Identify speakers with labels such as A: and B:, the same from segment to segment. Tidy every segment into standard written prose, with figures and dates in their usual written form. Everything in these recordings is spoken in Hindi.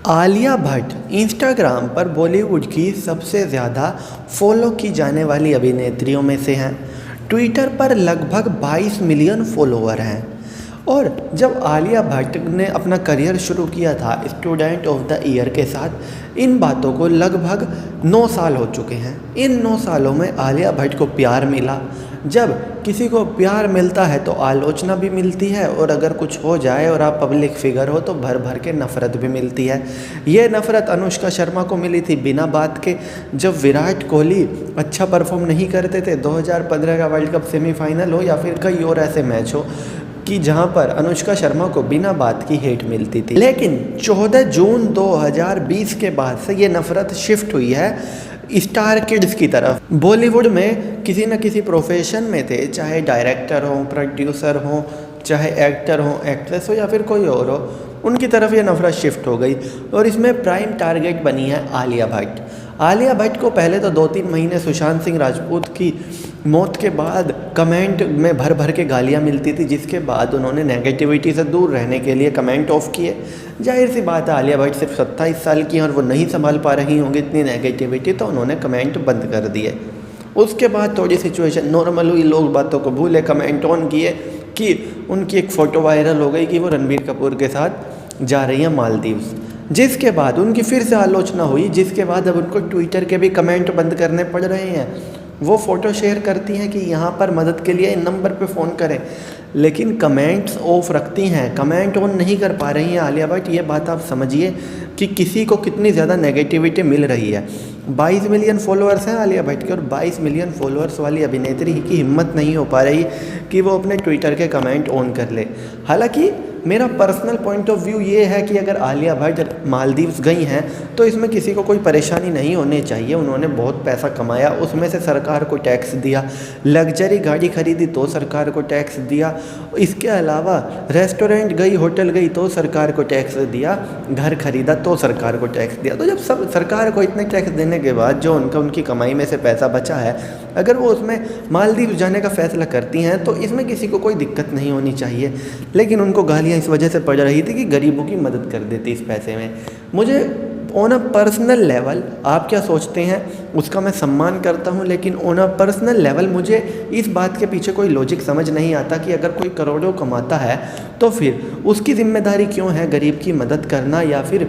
A: आलिया भट्ट इंस्टाग्राम पर बॉलीवुड की सबसे ज़्यादा फॉलो की जाने वाली अभिनेत्रियों में से हैं। ट्विटर पर लगभग 22 मिलियन फॉलोवर हैं। और जब आलिया भट्ट ने अपना करियर शुरू किया था स्टूडेंट ऑफ द ईयर के साथ, इन बातों को लगभग 9 साल हो चुके हैं। इन 9 सालों में आलिया भट्ट को प्यार मिला। जब किसी को प्यार मिलता है तो आलोचना भी मिलती है, और अगर कुछ हो जाए और आप पब्लिक फिगर हो तो भर भर के नफ़रत भी मिलती है। ये नफ़रत अनुष्का शर्मा को मिली थी बिना बात के, जब विराट कोहली अच्छा परफॉर्म नहीं करते थे। 2015 का वर्ल्ड कप सेमीफाइनल हो या फिर कई और ऐसे मैच हो कि जहां पर अनुष्का शर्मा को बिना बात की हेट मिलती थी। लेकिन 14 जून 2020 के बाद से ये नफ़रत शिफ्ट हुई है स्टार किड्स की तरफ। बॉलीवुड में किसी न किसी प्रोफेशन में थे, चाहे डायरेक्टर हो, प्रोड्यूसर हो, चाहे एक्टर हो, एक्ट्रेस हो या फिर कोई और हो, उनकी तरफ ये नफ़रत शिफ्ट हो गई। और इसमें प्राइम टारगेट बनी है आलिया भट्ट। आलिया भट्ट को पहले तो 2-3 महीने सुशांत सिंह राजपूत की मौत के बाद कमेंट में भर भर के गालियाँ मिलती थी, जिसके बाद उन्होंने नेगेटिविटी से दूर रहने के लिए कमेंट ऑफ किए। जाहिर सी बात है, आलिया भट्ट सिर्फ 27 साल की हैं और वो नहीं संभाल पा रही होंगी इतनी नेगेटिविटी, तो उन्होंने कमेंट बंद कर दिए। उसके बाद थोड़ी सिचुएशन नॉर्मल हुई, लोग बातों को भूले, कमेंट ऑन किए कि उनकी एक फ़ोटो वायरल हो गई कि वो रणबीर कपूर के साथ जा रही हैं मालदीव्स, जिसके बाद उनकी फिर से आलोचना हुई, जिसके बाद अब उनको ट्विटर के भी कमेंट बंद करने पड़ रहे हैं। वो फ़ोटो शेयर करती हैं कि यहाँ पर मदद के लिए इन नंबर पे फ़ोन करें, लेकिन कमेंट्स ऑफ रखती हैं, कमेंट ऑन नहीं कर पा रही हैं आलिया भट्ट। ये बात आप समझिए कि किसी को कितनी ज़्यादा नेगेटिविटी मिल रही है। 22 मिलियन फॉलोअर्स हैं आलिया भट्ट के, और 22 मिलियन फॉलोअर्स वाली अभिनेत्री की हिम्मत नहीं हो पा रही कि वो अपने ट्विटर के कमेंट ऑन कर ले। हालांकि मेरा पर्सनल पॉइंट ऑफ व्यू ये है कि अगर आलिया भट्ट मालदीव्स गई हैं तो इसमें किसी को कोई परेशानी नहीं होनी चाहिए। उन्होंने बहुत पैसा कमाया, उसमें से सरकार को टैक्स दिया, लग्जरी गाड़ी खरीदी तो सरकार को टैक्स दिया, इसके अलावा रेस्टोरेंट गई, होटल गई तो सरकार को टैक्स दिया, घर खरीदा तो सरकार को टैक्स दिया। तो जब सब सरकार को इतने टैक्स देने के बाद जो उनकी कमाई में से पैसा बचा है, अगर वो उसमें मालदीव जाने का फ़ैसला करती हैं तो इसमें किसी को कोई दिक्कत नहीं होनी चाहिए। लेकिन उनको गालियाँ इस वजह से पड़ रही थी कि गरीबों की मदद कर देती इस पैसे में। मुझे ऑन अ पर्सनल लेवल, आप क्या सोचते हैं उसका मैं सम्मान करता हूं, लेकिन ऑन अ पर्सनल लेवल मुझे इस बात के पीछे कोई लॉजिक समझ नहीं आता कि अगर कोई करोड़ों कमाता है तो फिर उसकी जिम्मेदारी क्यों है गरीब की मदद करना या फिर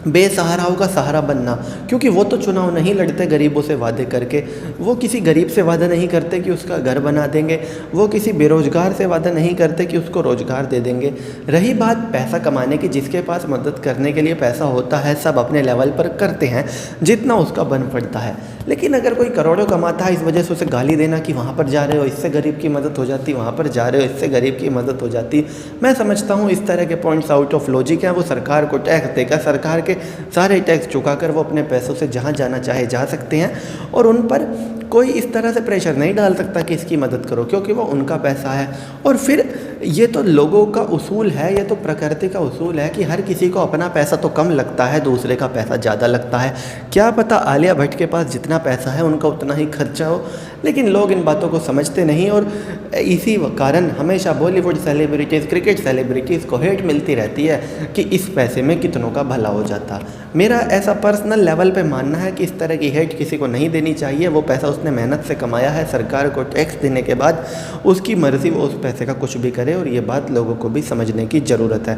A: बेसहाराओं का सहारा बनना। क्योंकि वो तो चुनाव नहीं लड़ते गरीबों से वादे करके, वो किसी गरीब से वादा नहीं करते कि उसका घर बना देंगे, वो किसी बेरोज़गार से वादा नहीं करते कि उसको रोज़गार दे देंगे। रही बात पैसा कमाने की, जिसके पास मदद करने के लिए पैसा होता है सब अपने लेवल पर करते हैं जितना उसका बन पड़ता है। लेकिन अगर कोई करोड़ों कमाता है, इस वजह से उसे गाली देना कि वहाँ पर जा रहे हो इससे गरीब की मदद हो जाती, वहाँ पर जा रहे हो इससे गरीब की मदद हो जाती, मैं समझता हूँ इस तरह के पॉइंट्स आउट ऑफ लॉजिक हैं। वो सरकार को टैक्स देगा, सरकार के सारे टैक्स चुकाकर वो अपने पैसों से जहाँ जाना चाहे जा सकते हैं, और उन पर कोई इस तरह से प्रेशर नहीं डाल सकता कि इसकी मदद करो, क्योंकि वो उनका पैसा है। और फिर ये तो लोगों का उसूल है, ये तो प्रकृति का उसूल है कि हर किसी को अपना पैसा तो कम लगता है, दूसरे का पैसा ज़्यादा लगता है। क्या पता आलिया भट्ट के पास जितना पैसा है उनका उतना ही खर्चा हो, लेकिन लोग इन बातों को समझते नहीं, और इसी कारण हमेशा बॉलीवुड सेलिब्रिटीज़, क्रिकेट सेलिब्रिटीज़ को हेट मिलती रहती है कि इस पैसे में कितनों का भला हो जाता। मेरा ऐसा पर्सनल लेवल पे मानना है कि इस तरह की हेट किसी को नहीं देनी चाहिए। वो पैसा उसने मेहनत से कमाया है, सरकार को टैक्स देने के बाद उसकी मर्ज़ी, वो उस पैसे का कुछ भी करे, और ये बात लोगों को भी समझने की ज़रूरत है।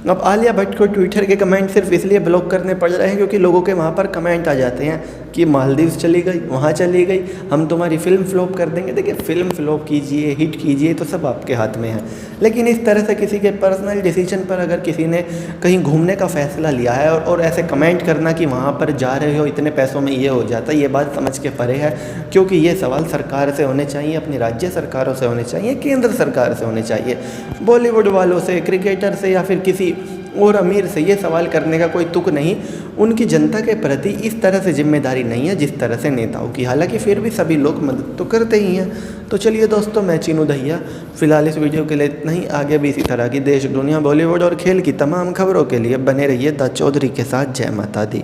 A: अब आलिया भट्ट को ट्विटर के कमेंट सिर्फ इसलिए ब्लॉक करने पड़ रहे हैं क्योंकि लोगों के वहाँ पर कमेंट आ जाते हैं कि मालदीव्स चली गई, वहाँ चली गई, हम तुम्हारी फ़िल्म फ्लॉप कर देंगे। देखिए, फ़िल्म फ्लॉप कीजिए, हिट कीजिए, तो सब आपके हाथ में है। लेकिन इस तरह से किसी के पर्सनल डिसीजन पर अगर किसी ने कहीं घूमने का फ़ैसला लिया है और ऐसे कमेंट करना कि वहाँ पर जा रहे हो इतने पैसों में ये हो जाता है, ये बात समझ के परे है। क्योंकि ये सवाल सरकार से होने चाहिए, अपनी राज्य सरकारों से होने चाहिए, केंद्र सरकार से होने चाहिए। बॉलीवुड वालों से, क्रिकेटर से या फिर किसी और अमीर से ये सवाल करने का कोई तुक नहीं। उनकी जनता के प्रति इस तरह से जिम्मेदारी नहीं है जिस तरह से नेताओं की। हालांकि फिर भी सभी लोग मदद तो करते ही हैं। तो चलिए दोस्तों, मैं चीनू दहिया फ़िलहाल इस वीडियो के लिए इतना ही। आगे भी इसी तरह की देश, दुनिया, बॉलीवुड और खेल की तमाम खबरों के लिए बने रहिए द चौधरी के साथ। जय माता दी।